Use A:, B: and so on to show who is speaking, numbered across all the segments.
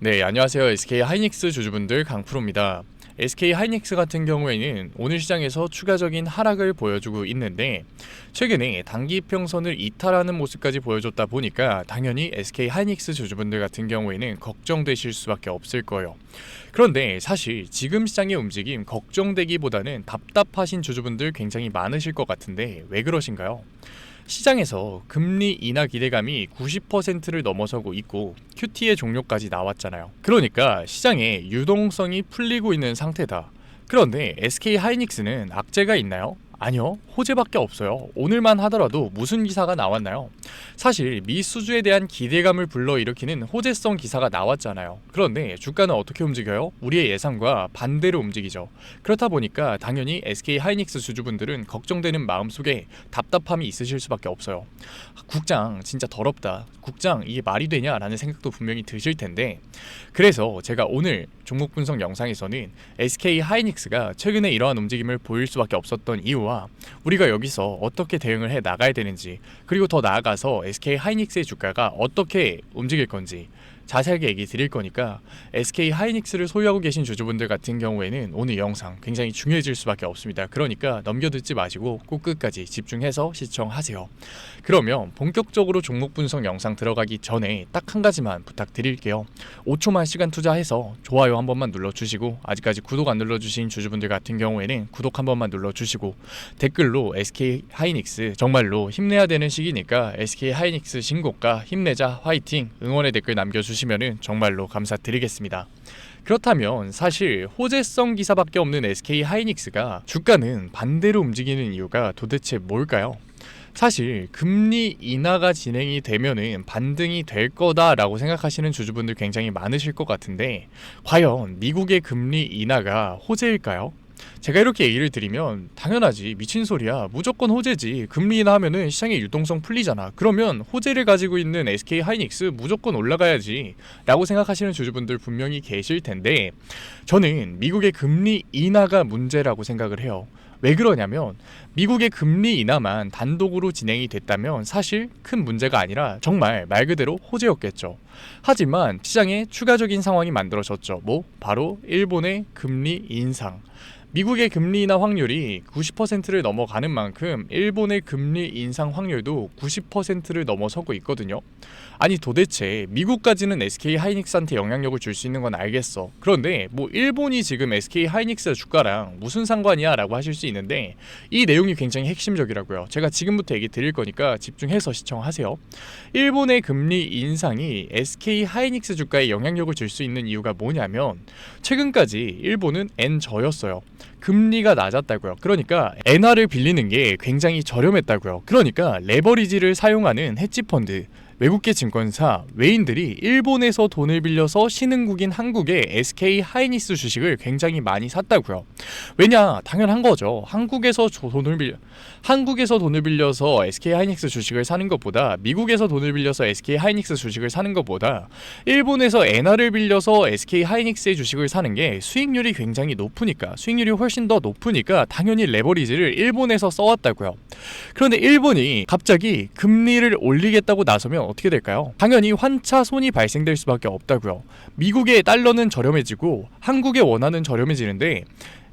A: 네, 안녕하세요. SK 하이닉스 주주분들 강프로입니다. SK 하이닉스 같은 경우에는 오늘 시장에서 추가적인 하락을 보여주고 있는데 최근에 단기 평선을 이탈하는 모습까지 보여줬다 보니까 당연히 SK 하이닉스 주주분들 같은 경우에는 걱정되실 수밖에 없을 거예요. 그런데 사실 지금 시장의 움직임 걱정되기보다는 답답하신 주주분들 굉장히 많으실 것 같은데 왜 그러신가요? 시장에서 금리 인하 기대감이 90%를 넘어서고 있고 QT의 종료까지 나왔잖아요. 그러니까 시장의 유동성이 풀리고 있는 상태다. 그런데 SK 하이닉스는 악재가 있나요? 아니요, 호재밖에 없어요. 오늘만 하더라도 무슨 기사가 나왔나요? 사실 미 수주에 대한 기대감을 불러일으키는 호재성 기사가 나왔잖아요. 그런데 주가는 어떻게 움직여요? 우리의 예상과 반대로 움직이죠. 그렇다 보니까 당연히 SK 하이닉스 주주분들은 걱정되는 마음속에 답답함이 있으실 수밖에 없어요. 국장 진짜 더럽다. 국장 이게 말이 되냐라는 생각도 분명히 드실 텐데 그래서 제가 오늘 종목 분석 영상에서는 SK 하이닉스가 최근에 이러한 움직임을 보일 수밖에 없었던 이유와 우리가 여기서 어떻게 대응을 해 나가야 되는지, 그리고 더 나아가서 SK 하이닉스의 주가가 어떻게 움직일 건지 자세하게 얘기 드릴 거니까 SK 하이닉스를 소유하고 계신 주주분들 같은 경우에는 오늘 영상 굉장히 중요해질 수밖에 없습니다. 그러니까 넘겨듣지 마시고 꼭 끝까지 집중해서 시청하세요. 그러면 본격적으로 종목 분석 영상 들어가기 전에 딱 한 가지만 부탁드릴게요. 5초만 시간 투자해서 좋아요 한 번만 눌러주시고, 아직까지 구독 안 눌러주신 주주분들 같은 경우에는 구독 한 번만 눌러주시고, 댓글로 SK 하이닉스 정말로 힘내야 되는 시기니까 SK 하이닉스 신고가 힘내자 화이팅 응원의 댓글 남겨주시면 정말로 감사드리겠습니다. 그렇다면 사실 호재성 기사밖에 없는 SK 하이닉스가 주가는 반대로 움직이는 이유가 도대체 뭘까요? 사실 금리 인하가 진행이 되면은 반등이 될 거다라고 생각하시는 주주분들 굉장히 많으실 것 같은데 과연 미국의 금리 인하가 호재일까요? 제가 이렇게 얘기를 드리면 당연하지, 미친 소리야, 무조건 호재지, 금리 인하하면은 시장의 유동성 풀리잖아, 그러면 호재를 가지고 있는 SK 하이닉스 무조건 올라가야지 라고 생각하시는 주주분들 분명히 계실 텐데 저는 미국의 금리 인하가 문제라고 생각을 해요. 왜 그러냐면 미국의 금리 인하만 단독으로 진행이 됐다면 사실 큰 문제가 아니라 정말 말 그대로 호재였겠죠. 하지만 시장에 추가적인 상황이 만들어졌죠. 바로 일본의 금리 인상. 미국의 금리 인하 확률이 90%를 넘어가는 만큼 일본의 금리 인상 확률도 90%를 넘어서고 있거든요. 아니 도대체 미국까지는 SK 하이닉스한테 영향력을 줄 수 있는 건 알겠어. 그런데 일본이 지금 SK 하이닉스 주가랑 무슨 상관이야 라고 하실 수 있는데 이 내용이 굉장히 핵심적이라고요. 제가 지금부터 얘기 드릴 거니까 집중해서 시청하세요. 일본의 금리 인상이 SK 하이닉스 주가에 영향력을 줄 수 있는 이유가 뭐냐면 최근까지 일본은 엔저였어요. 금리가 낮았다고요. 그러니까 엔화를 빌리는 게 굉장히 저렴했다고요. 그러니까 레버리지를 사용하는 헤지펀드, 외국계 증권사, 외인들이 일본에서 돈을 빌려서 신흥국인 한국의 SK 하이닉스 주식을 굉장히 많이 샀다고요. 왜냐? 당연한 거죠. 한국에서 돈을 빌려서 SK 하이닉스 주식을 사는 것보다, 미국에서 돈을 빌려서 SK 하이닉스 주식을 사는 것보다 일본에서 엔화를 빌려서 SK 하이닉스의 주식을 사는 게 수익률이 굉장히 높으니까, 수익률이 훨씬 더 높으니까 당연히 레버리지를 일본에서 써왔다고요. 그런데 일본이 갑자기 금리를 올리겠다고 나서면 어떻게 될까요? 당연히 환차손이 발생될 수밖에 없다고요. 미국의 달러는 저렴해지고 한국의 원화는 저렴해지는데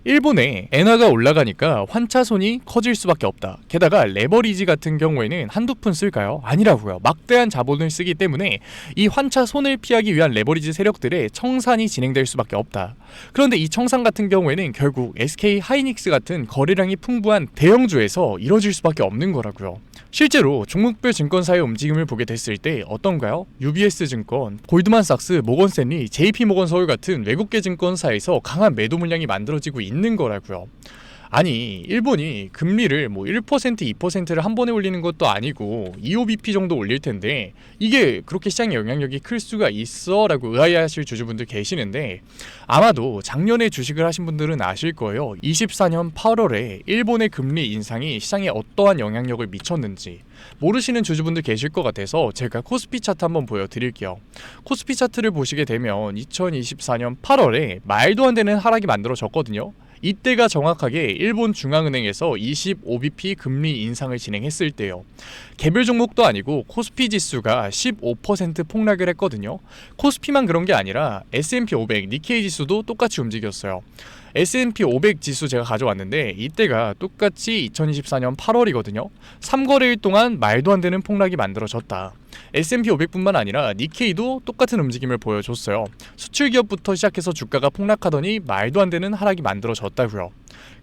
A: 일본의 엔화가 올라가니까 환차손이 커질 수밖에 없다. 게다가 레버리지 같은 경우에는 한두 푼 쓸까요? 아니라고요. 막대한 자본을 쓰기 때문에 이 환차손을 피하기 위한 레버리지 세력들의 청산이 진행될 수밖에 없다. 그런데 이 청산 같은 경우에는 결국 SK 하이닉스 같은 거래량이 풍부한 대형주에서 이뤄질 수밖에 없는 거라고요. 실제로 종목별 증권사의 움직임을 보게 됐을 때 어떤가요? UBS 증권, 골드만삭스, 모건스탠리, JP모건 서울 같은 외국계 증권사에서 강한 매도 물량이 만들어지고 있는 거라고요. 아니 일본이 금리를 1%, 2%를 한 번에 올리는 것도 아니고 25bp 정도 올릴 텐데 이게 그렇게 시장의 영향력이 클 수가 있어? 라고 의아해하실 주주분들 계시는데 아마도 작년에 주식을 하신 분들은 아실 거예요. 24년 8월에 일본의 금리 인상이 시장에 어떠한 영향력을 미쳤는지 모르시는 주주분들 계실 것 같아서 제가 코스피 차트 한번 보여드릴게요. 코스피 차트를 보시게 되면 2024년 8월에 말도 안 되는 하락이 만들어졌거든요. 이때가 정확하게 일본 중앙은행에서 25bp 금리 인상을 진행했을 때요. 개별 종목도 아니고 코스피 지수가 15% 폭락을 했거든요. 코스피만 그런 게 아니라 S&P 500, 니케이 지수도 똑같이 움직였어요. S&P 500 지수 제가 가져왔는데 이때가 똑같이 2024년 8월이거든요. 3거래일 동안 말도 안 되는 폭락이 만들어졌다. S&P 500뿐만 아니라 니케이도 똑같은 움직임을 보여줬어요. 수출 기업부터 시작해서 주가가 폭락하더니 말도 안 되는 하락이 만들어졌다고요.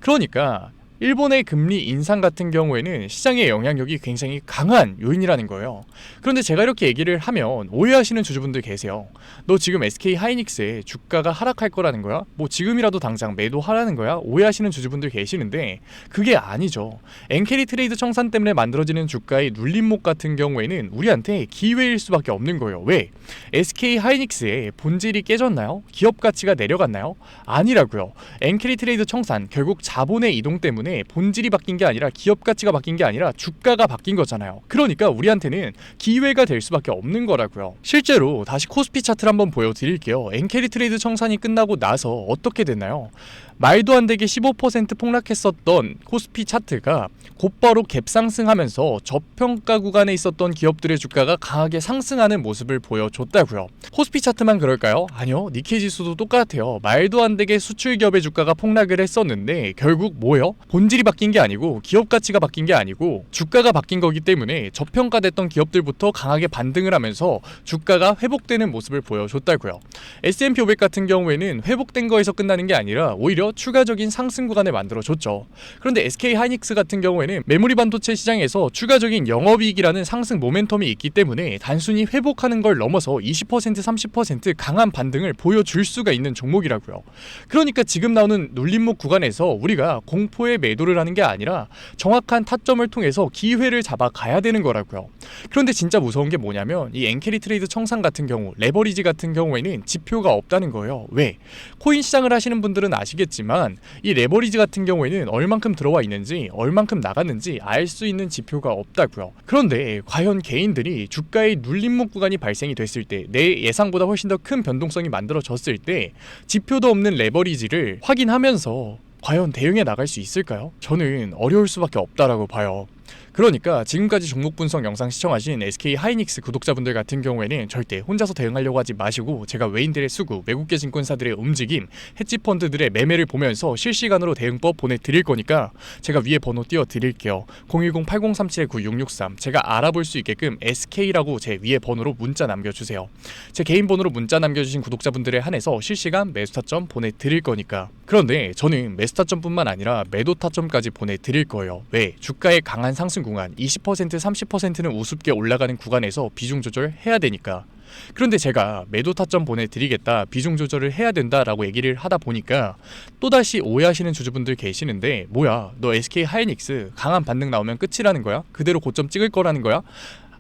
A: 그러니까 일본의 금리 인상 같은 경우에는 시장의 영향력이 굉장히 강한 요인이라는 거예요. 그런데 제가 이렇게 얘기를 하면 오해하시는 주주분들 계세요. 너 지금 SK 하이닉스의 주가가 하락할 거라는 거야? 뭐 지금이라도 당장 매도하라는 거야? 오해하시는 주주분들 계시는데 그게 아니죠. 엔캐리 트레이드 청산 때문에 만들어지는 주가의 눌림목 같은 경우에는 우리한테 기회일 수밖에 없는 거예요. 왜? SK 하이닉스의 본질이 깨졌나요? 기업 가치가 내려갔나요? 아니라고요. 엔캐리 트레이드 청산 결국 자본의 이동 때문에 본질이 바뀐 게 아니라 기업 가치가 바뀐 게 아니라 주가가 바뀐 거잖아요. 그러니까 우리한테는 기회가 될 수밖에 없는 거라고요. 실제로 다시 코스피 차트를 한번 보여드릴게요. 엔캐리 트레이드 청산이 끝나고 나서 어떻게 됐나요? 말도 안 되게 15% 폭락했었던 코스피 차트가 곧바로 갭상승하면서 저평가 구간에 있었던 기업들의 주가가 강하게 상승하는 모습을 보여줬다고요. 코스피 차트만 그럴까요? 아니요. 니케이 지수도 똑같아요. 말도 안 되게 수출 기업의 주가가 폭락을 했었는데 결국 뭐예요? 본질이 바뀐 게 아니고 기업 가치가 바뀐 게 아니고 주가가 바뀐 거기 때문에 저평가됐던 기업들부터 강하게 반등을 하면서 주가가 회복되는 모습을 보여줬다고요. S&P 500 같은 경우에는 회복된 거에서 끝나는 게 아니라 오히려 추가적인 상승 구간을 만들어줬죠. 그런데 SK 하이닉스 같은 경우에는 메모리 반도체 시장에서 추가적인 영업이익이라는 상승 모멘텀이 있기 때문에 단순히 회복하는 걸 넘어서 20% 30% 강한 반등을 보여줄 수가 있는 종목이라고요. 그러니까 지금 나오는 눌림목 구간에서 우리가 공포의 매도를 하는 게 아니라 정확한 타점을 통해서 기회를 잡아 가야 되는 거라고요. 그런데 진짜 무서운 게 뭐냐면 이 엔캐리 트레이드 청산 같은 경우, 레버리지 같은 경우에는 지표가 없다는 거예요. 왜? 코인 시장을 하시는 분들은 아시겠지만 이 레버리지 같은 경우에는 얼만큼 들어와 있는지 얼만큼 나갔는지 알 수 있는 지표가 없다고요. 그런데 과연 개인들이 주가의 눌림목 구간이 발생이 됐을 때, 내 예상보다 훨씬 더 큰 변동성이 만들어졌을 때 지표도 없는 레버리지를 확인하면서 과연 대응해 나갈 수 있을까요? 저는 어려울 수밖에 없다라고 봐요. 그러니까 지금까지 종목 분석 영상 시청하신 SK 하이닉스 구독자분들 같은 경우에는 절대 혼자서 대응하려고 하지 마시고 제가 외인들의 수급, 외국계 증권사들의 움직임, 헤지펀드들의 매매를 보면서 실시간으로 대응법 보내드릴 거니까 제가 위에 번호 띄워드릴게요. 010-8037-9663 제가 알아볼 수 있게끔 SK라고 제 위에 번호로 문자 남겨주세요. 제 개인 번호로 문자 남겨주신 구독자분들에 한해서 실시간 매수 타점 보내드릴 거니까. 그런데 저는 매수 타점뿐만 아니라 매도 타점까지 보내드릴 거예요. 왜? 주가의 강한 상승 구간 20% 30%는 우습게 올라가는 구간에서 비중 조절해야 되니까. 그런데 제가 매도 타점 보내드리겠다, 비중 조절을 해야 된다라고 얘기를 하다 보니까 또다시 오해하시는 주주분들 계시는데 뭐야, 너 SK 하이닉스 강한 반등 나오면 끝이라는 거야? 그대로 고점 찍을 거라는 거야?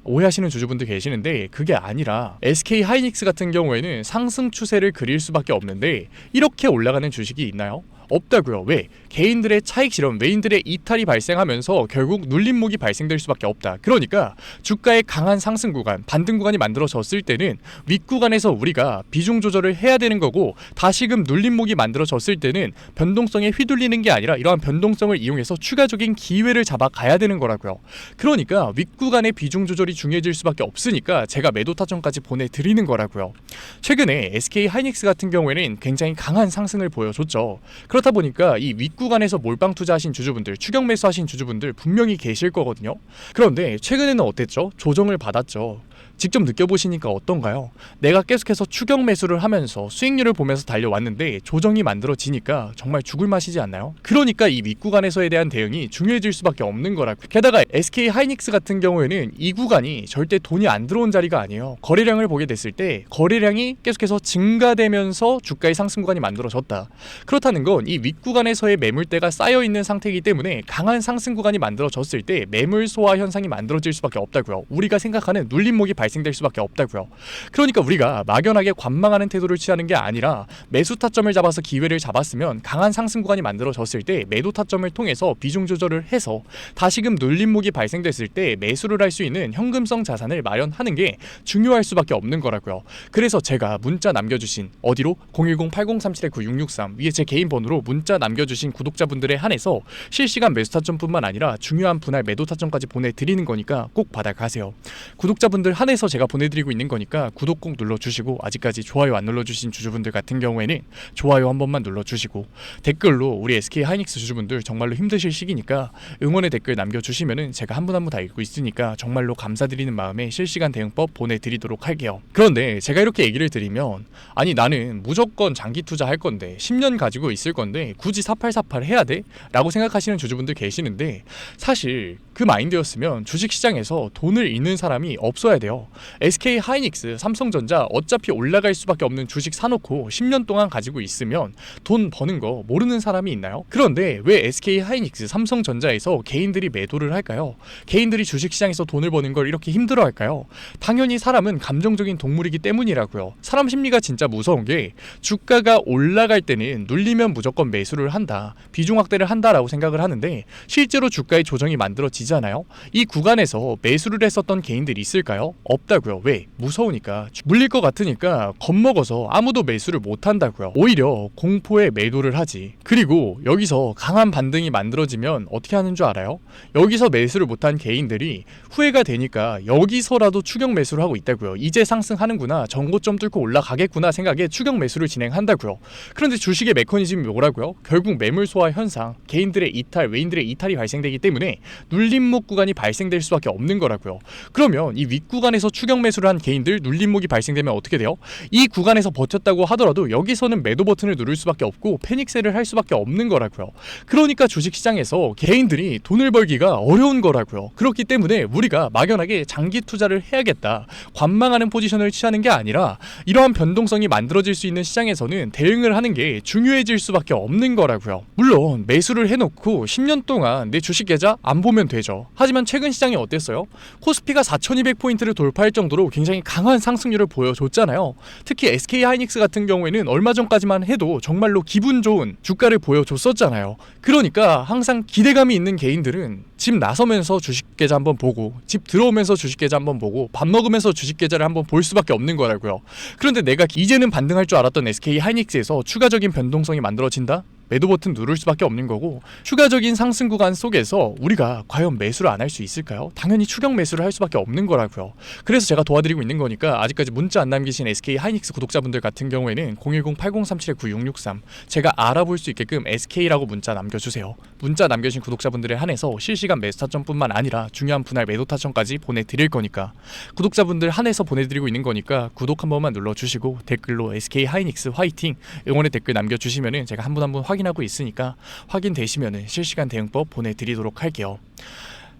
A: 오해하시는 주주분들 계시는데 그게 아니라 SK 하이닉스 같은 경우에는 상승 추세를 그릴 수밖에 없는데 이렇게 올라가는 주식이 있나요? 없다고요. 왜? 개인들의 차익 실현, 외인들의 이탈이 발생하면서 결국 눌림목이 발생될 수밖에 없다. 그러니까 주가의 강한 상승 구간, 반등 구간이 만들어졌을 때는 윗구간에서 우리가 비중 조절을 해야 되는 거고, 다시금 눌림목이 만들어졌을 때는 변동성에 휘둘리는 게 아니라 이러한 변동성을 이용해서 추가적인 기회를 잡아 가야 되는 거라고요. 그러니까 윗구간의 비중 조절이 중요해질 수밖에 없으니까 제가 매도 타점까지 보내드리는 거라고요. 최근에 SK 하이닉스 같은 경우에는 굉장히 강한 상승을 보여줬죠. 그렇다 보니까 이 윗구간에서 몰빵 투자하신 주주분들, 추격 매수하신 주주분들 분명히 계실 거거든요. 그런데 최근에는 어땠죠? 조정을 받았죠. 직접 느껴보시니까 어떤가요? 내가 계속해서 추격 매수를 하면서 수익률을 보면서 달려왔는데 조정이 만들어지니까 정말 죽을 맛이지 않나요? 그러니까 이 윗구간에서에 대한 대응이 중요해질 수밖에 없는 거라고. 게다가 SK 하이닉스 같은 경우에는 이 구간이 절대 돈이 안 들어온 자리가 아니에요. 거래량을 보게 됐을 때 거래량이 계속해서 증가되면서 주가의 상승 구간이 만들어졌다. 그렇다는 건 이 윗구간에서의 매물대가 쌓여있는 상태이기 때문에 강한 상승 구간이 만들어졌을 때 매물 소화 현상이 만들어질 수밖에 없다고요. 우리가 생각하는 눌림목이 발생될 수밖에 없다고요. 그러니까 우리가 막연하게 관망하는 태도를 취하는 게 아니라 매수 타점을 잡아서 기회를 잡았으면 강한 상승 구간이 만들어졌을 때 매도 타점을 통해서 비중 조절을 해서 다시금 눌림목이 발생됐을 때 매수를 할 수 있는 현금성 자산을 마련하는 게 중요할 수밖에 없는 거라고요. 그래서 제가 문자 남겨주신 어디로 010-8037-9663 위에 제 개인 번호로 댓글로 문자 남겨주신 구독자분들에 한해서 실시간 매수 타점뿐만 아니라 중요한 분할 매도 타점까지 보내드리는 거니까 꼭 받아가세요. 구독자분들 한해서 제가 보내드리고 있는 거니까 구독 꼭 눌러주시고, 아직까지 좋아요 안 눌러주신 주주분들 같은 경우에는 좋아요 한 번만 눌러주시고, 댓글로 우리 SK 하이닉스 주주분들 정말로 힘드실 시기니까 응원의 댓글 남겨주시면은 제가 한 분 한 분 다 읽고 있으니까 정말로 감사드리는 마음에 실시간 대응법 보내드리도록 할게요. 그런데 제가 이렇게 얘기를 드리면, 아니 나는 무조건 장기 투자할 건데 10년 가지고 있을 건데 굳이 4848 해야 돼? 라고 생각하시는 주주분들 계시는데, 사실 그 마인드였으면 주식시장에서 돈을 잃는 사람이 없어야 돼요. SK 하이닉스, 삼성전자 어차피 올라갈 수밖에 없는 주식 사놓고 10년 동안 가지고 있으면 돈 버는 거 모르는 사람이 있나요? 그런데 왜 SK 하이닉스, 삼성전자에서 개인들이 매도를 할까요? 개인들이 주식시장에서 돈을 버는 걸 이렇게 힘들어 할까요? 당연히 사람은 감정적인 동물이기 때문이라고요. 사람 심리가 진짜 무서운 게, 주가가 올라갈 때는 눌리면 무조건 매수를 한다, 비중 확대를 한다라고 생각을 하는데 실제로 주가의 조정이 만들어지잖아요. 이 구간에서 매수를 했었던 개인들이 있을까요? 없다고요. 왜? 무서우니까. 물릴 것 같으니까 겁먹어서 아무도 매수를 못 한다고요. 오히려 공포에 매도를 하지. 그리고 여기서 강한 반등이 만들어지면 어떻게 하는 줄 알아요? 여기서 매수를 못한 개인들이 후회가 되니까 여기서라도 추격 매수를 하고 있다고요. 이제 상승하는구나, 전고점 뚫고 올라가겠구나 생각에 추격 매수를 진행한다고요. 그런데 주식의 메커니즘이 뭐라고요? 결국 매물 소화 현상, 개인들의 이탈, 외인들의 이탈이 발생되기 때문에 눌림목 구간이 발생될 수밖에 없는 거라고요. 그러면 이 윗구간에서 추격 매수를 한 개인들, 눌림목이 발생되면 어떻게 돼요? 이 구간에서 버텼다고 하더라도 여기서는 매도 버튼을 누를 수밖에 없고 패닉셀을 할 수밖에 없는 거라고요. 그러니까 주식시장에서 개인들이 돈을 벌기가 어려운 거라고요. 그렇기 때문에 우리가 막연하게 장기 투자를 해야겠다, 관망하는 포지션을 취하는 게 아니라 이러한 변동성이 만들어질 수 있는 시장에서는 대응을 하는 게 중요해질 수밖에 없는 거라고요. 물론 매수를 해놓고 10년 동안 내 주식 계좌 안 보면 되죠. 하지만 최근 시장이 어땠어요? 코스피가 4200포인트를 돌파할 정도로 굉장히 강한 상승률을 보여줬잖아요. 특히 SK 하이닉스 같은 경우에는 얼마 전까지만 해도 정말로 기분 좋은 주가를 보여줬었잖아요. 그러니까 항상 기대감이 있는 개인들은 집 나서면서 주식 계좌 한번 보고, 집 들어오면서 주식 계좌 한번 보고, 밥 먹으면서 주식 계좌를 한번 볼 수밖에 없는 거라고요. 그런데 내가 이제는 반등할 줄 알았던 SK 하이닉스에서 추가적인 변동성이 만들어진다? 매도 버튼 누를 수밖에 없는 거고, 추가적인 상승 구간 속에서 우리가 과연 매수를 안 할 수 있을까요? 당연히 추격 매수를 할 수밖에 없는 거라고요. 그래서 제가 도와드리고 있는 거니까 아직까지 문자 안 남기신 SK 하이닉스 구독자분들 같은 경우에는 010-8037-9663 제가 알아볼 수 있게끔 SK라고 문자 남겨주세요. 문자 남겨주신 구독자분들에 한해서 실시간 매수 타점뿐만 아니라 중요한 분할 매도 타점까지 보내드릴 거니까, 구독자분들 한해서 보내드리고 있는 거니까 구독 한 번만 눌러주시고 댓글로 SK 하이닉스 화이팅 응원의 댓글 남겨주시면은 제가 한 분 한 분 확인하고 있으니까 확인되시면은 실시간 대응법 보내드리도록 할게요.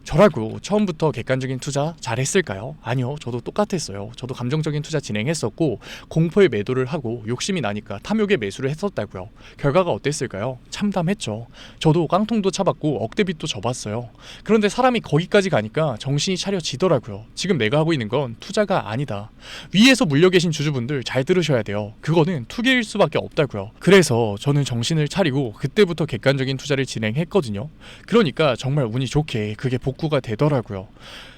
A: 저라고 처음부터 객관적인 투자 잘했을까요? 아니요, 저도 똑같았어요. 저도 감정적인 투자 진행했었고 공포에 매도를 하고 욕심이 나니까 탐욕에 매수를 했었다고요. 결과가 어땠을까요? 참담했죠. 저도 깡통도 차봤고 억대빚도 져봤어요. 그런데 사람이 거기까지 가니까 정신이 차려지더라고요. 지금 내가 하고 있는 건 투자가 아니다. 위에서 물려 계신 주주분들 잘 들으셔야 돼요. 그거는 투기일 수밖에 없다고요. 그래서 저는 정신을 차리고 그때부터 객관적인 투자를 진행했거든요. 그러니까 정말 운이 좋게 그게 복구가 되더라고요.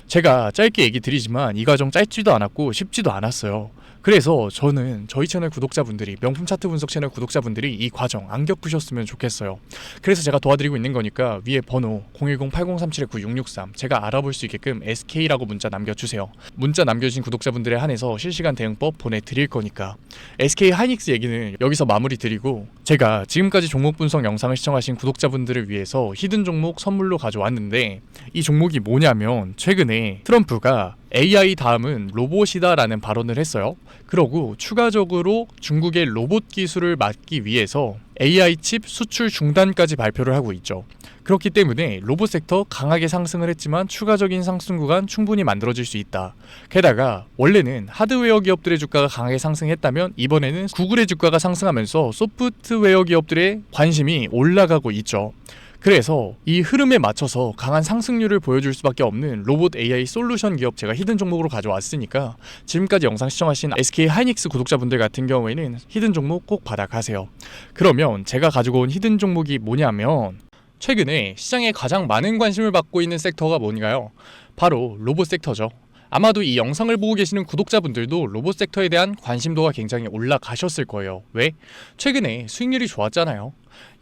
A: 제가 짧게 얘기 드리지만 이 과정 짧지도 않았고 쉽지도 않았어요. 그래서 저는 저희 채널 구독자분들이, 명품 차트 분석 채널 구독자분들이 이 과정 안 겪으셨으면 좋겠어요. 그래서 제가 도와드리고 있는 거니까 위에 번호 010-8037-9663 제가 알아볼 수 있게끔 SK라고 문자 남겨주세요. 문자 남겨주신 구독자분들에 한해서 실시간 대응법 보내드릴 거니까. SK 하이닉스 얘기는 여기서 마무리 드리고, 제가 지금까지 종목 분석 영상을 시청하신 구독자분들을 위해서 히든 종목 선물로 가져왔는데, 이 종목이 뭐냐면 최근에 트럼프가 AI 다음은 로봇이다 라는 발언을 했어요. 그러고 추가적으로 중국의 로봇 기술을 막기 위해서 AI 칩 수출 중단까지 발표를 하고 있죠. 그렇기 때문에 로봇 섹터 강하게 상승을 했지만 추가적인 상승 구간 충분히 만들어질 수 있다. 게다가 원래는 하드웨어 기업들의 주가가 강하게 상승했다면 이번에는 구글의 주가가 상승하면서 소프트웨어 기업들의 관심이 올라가고 있죠. 그래서 이 흐름에 맞춰서 강한 상승률을 보여줄 수밖에 없는 로봇 AI 솔루션 기업 제가 히든 종목으로 가져왔으니까 지금까지 영상 시청하신 SK 하이닉스 구독자분들 같은 경우에는 히든 종목 꼭 받아가세요. 그러면 제가 가지고 온 히든 종목이 뭐냐면, 최근에 시장에 가장 많은 관심을 받고 있는 섹터가 뭔가요? 바로 로봇 섹터죠. 아마도 이 영상을 보고 계시는 구독자분들도 로봇 섹터에 대한 관심도가 굉장히 올라가셨을 거예요. 왜? 최근에 수익률이 좋았잖아요.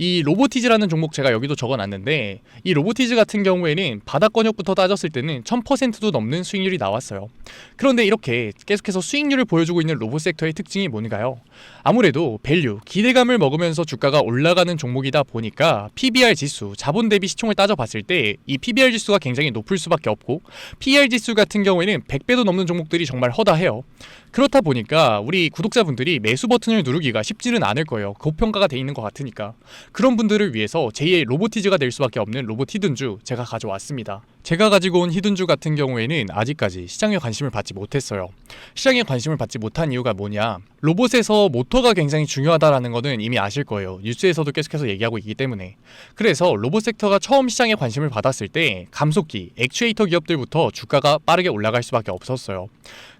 A: 이 로보티즈라는 종목 제가 여기도 적어놨는데, 이 로보티즈 같은 경우에는 바닥권역부터 따졌을 때는 1000%도 넘는 수익률이 나왔어요. 그런데 이렇게 계속해서 수익률을 보여주고 있는 로봇 섹터의 특징이 뭔가요? 아무래도 밸류, 기대감을 먹으면서 주가가 올라가는 종목이다 보니까 PBR 지수, 자본 대비 시총을 따져봤을 때 이 PBR 지수가 굉장히 높을 수밖에 없고, PER 지수 같은 경우에는 100배도 넘는 종목들이 정말 허다해요. 그렇다 보니까 우리 구독자분들이 매수 버튼을 누르기가 쉽지는 않을 거예요. 고평가가 돼 있는 것 같으니까. 그런 분들을 위해서 제2의 로보티즈가 될 수밖에 없는 로봇 히든주 제가 가져왔습니다. 제가 가지고 온 히든주 같은 경우에는 아직까지 시장에 관심을 받지 못했어요. 시장에 관심을 받지 못한 이유가 뭐냐? 로봇에서 모터가 굉장히 중요하다라는 거는 이미 아실 거예요. 뉴스에서도 계속해서 얘기하고 있기 때문에. 그래서 로봇 섹터가 처음 시장에 관심을 받았을 때 감속기, 액추에이터 기업들부터 주가가 빠르게 올라갈 수밖에 없었어요.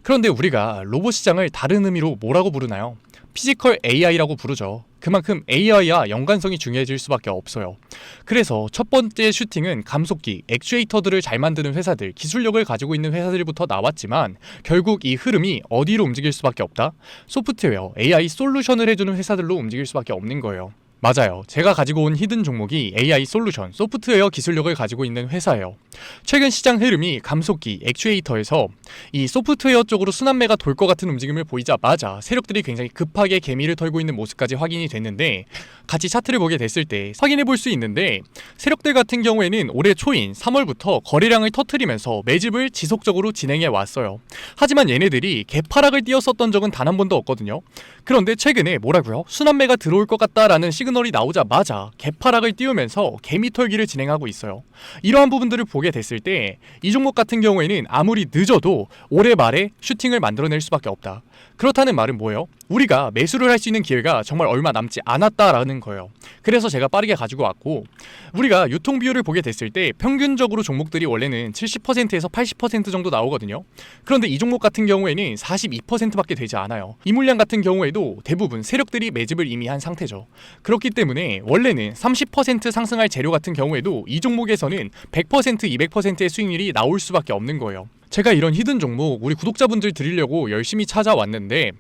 A: 그런데 우리가 로봇 시장을 다른 의미로 뭐라고 부르나요? 피지컬 AI라고 부르죠. 그만큼 AI와 연관성이 중요해질 수밖에 없어요. 그래서 첫 번째 슈팅은 감속기, 액추에이터들을 잘 만드는 회사들, 기술력을 가지고 있는 회사들부터 나왔지만 결국 이 흐름이 어디로 움직일 수밖에 없다? 소프트웨어, AI 솔루션을 해주는 회사들로 움직일 수밖에 없는 거예요. 맞아요. 제가 가지고 온 히든 종목이 AI 솔루션, 소프트웨어 기술력을 가지고 있는 회사예요. 최근 시장 흐름이 감속기, 액추에이터에서 이 소프트웨어 쪽으로 순환매가 돌 것 같은 움직임을 보이자마자 세력들이 굉장히 급하게 개미를 털고 있는 모습까지 확인이 됐는데, 같이 차트를 보게 됐을 때 확인해 볼 수 있는데, 세력들 같은 경우에는 올해 초인 3월부터 거래량을 터트리면서 매집을 지속적으로 진행해 왔어요. 하지만 얘네들이 개파락을 띄었었던 적은 단 한 번도 없거든요. 그런데 최근에 뭐라고요? 순환매가 들어올 것 같다라는 시그널이 나오자마자 개파락을 띄우면서 개미 털기를 진행하고 있어요. 이러한 부분들을 보게 됐을 때 이 종목 같은 경우에는 아무리 늦어도 올해 말에 슈팅을 만들어낼 수밖에 없다. 그렇다는 말은 뭐예요? 우리가 매수를 할 수 있는 기회가 정말 얼마 남지 않았다라는 거예요. 그래서 제가 빠르게 가지고 왔고, 우리가 유통 비율을 보게 됐을 때 평균적으로 종목들이 원래는 70%에서 80% 정도 나오거든요. 그런데 이 종목 같은 경우에는 42%밖에 되지 않아요. 이 물량 같은 경우에도 대부분 세력들이 매집을 이미 한 상태죠. 그렇기 때문에 원래는 30% 상승할 재료 같은 경우에도 이 종목에서는 100%, 200%의 수익률이 나올 수밖에 없는 거예요. 제가 이런 히든 종목 우리 구독자분들 드리려고 열심히 찾아왔는데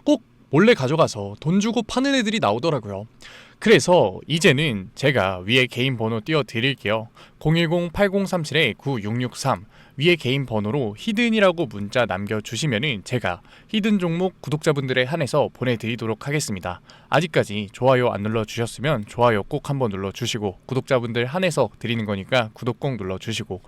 A: 꼭 몰래 가져가서 돈 주고 파는 애들이 나오더라고요. 그래서 이제는 제가 위에 개인 번호 띄워 드릴게요. 010-8037-9663 위에 개인 번호로 히든이라고 문자 남겨주시면은 제가 히든 종목 구독자분들에 한해서 보내드리도록 하겠습니다. 아직까지 좋아요 안 눌러주셨으면 좋아요 꼭 한번 눌러주시고, 구독자분들 한해서 드리는 거니까 구독 꼭 눌러주시고,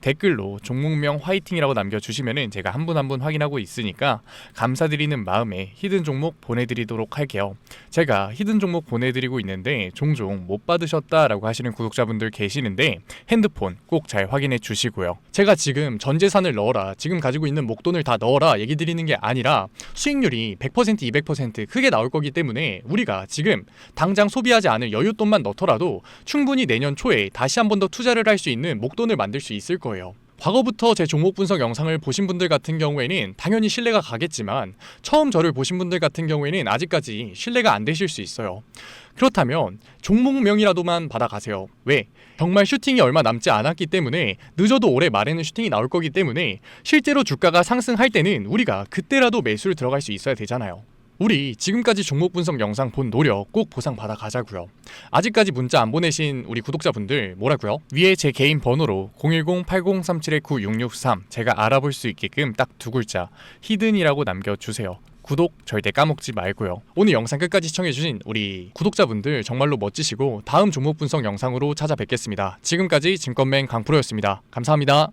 A: 댓글로 종목명 화이팅이라고 남겨주시면은 제가 한 분 한 분 확인하고 있으니까 감사드리는 마음에 히든 종목 보내드리도록 할게요. 제가 히든 종목 보내드리고 있는데 종종 못 받으셨다라고 하시는 구독자분들 계시는데 핸드폰 꼭 잘 확인해 주시고요. 제가 지금 전 재산을 넣어라, 지금 가지고 있는 목돈을 다 넣어라 얘기 드리는 게 아니라 수익률이 100%, 200% 크게 나올 거기 때문에 우리가 지금 당장 소비하지 않을 여윳돈만 넣더라도 충분히 내년 초에 다시 한 번 더 투자를 할 수 있는 목돈을 만들 수 있을 거예요. 과거부터 제 종목 분석 영상을 보신 분들 같은 경우에는 당연히 신뢰가 가겠지만, 처음 저를 보신 분들 같은 경우에는 아직까지 신뢰가 안 되실 수 있어요. 그렇다면 종목명이라도만 받아가세요. 왜? 정말 슈팅이 얼마 남지 않았기 때문에, 늦어도 올해 말에는 슈팅이 나올 거기 때문에 실제로 주가가 상승할 때는 우리가 그때라도 매수를 들어갈 수 있어야 되잖아요. 우리 지금까지 종목 분석 영상 본 노력 꼭 보상 받아 가자고요. 아직까지 문자 안 보내신 우리 구독자분들 뭐라고요? 위에 제 개인 번호로 010-8037-9663 제가 알아볼 수 있게끔 딱 두 글자 히든이라고 남겨주세요. 구독 절대 까먹지 말고요. 오늘 영상 끝까지 시청해주신 우리 구독자분들 정말로 멋지시고, 다음 종목 분석 영상으로 찾아뵙겠습니다. 지금까지 증권맨 강프로였습니다. 감사합니다.